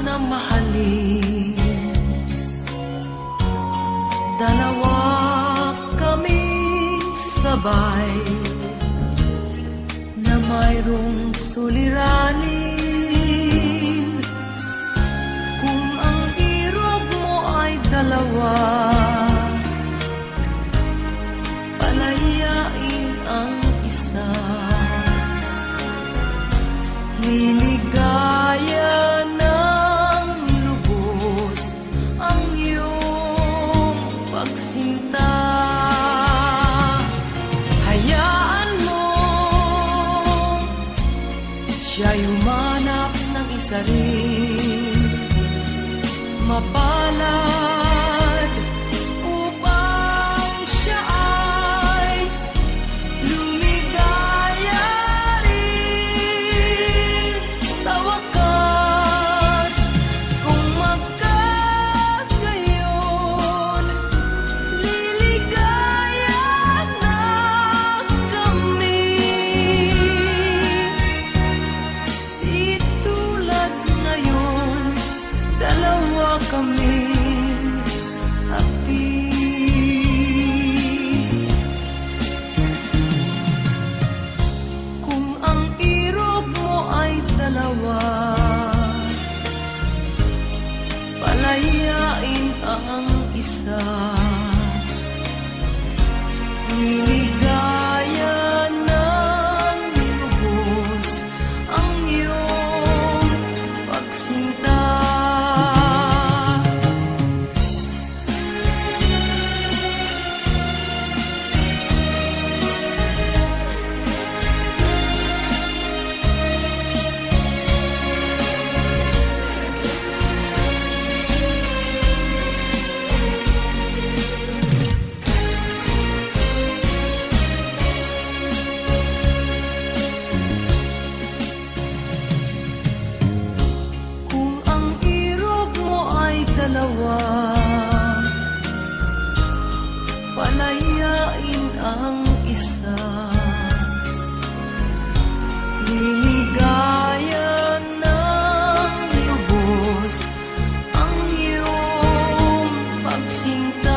na mahalin. Dalawa kaming sabay na mayroong suliranin. Kung ang irog mo ay dalawa, palayain ang isa. Niligaya ng lubos ang iyong pagsinta. Hayaan mo siya'y umanap ng isa rin, mapalad upang siya ay lumigaya rin sa wakas. Kung magkagayon, liligaya na kami. Di tulad ngayon, dalawa kaming api. Kung ang irog mo ay dalawa, palayain ang isa. Niligaya ng lubos ang iyong pagsinta. Kung ang irog mo ay dalawa, palayain ang isa. Niligaya ng lubos ang iyong pagsinta.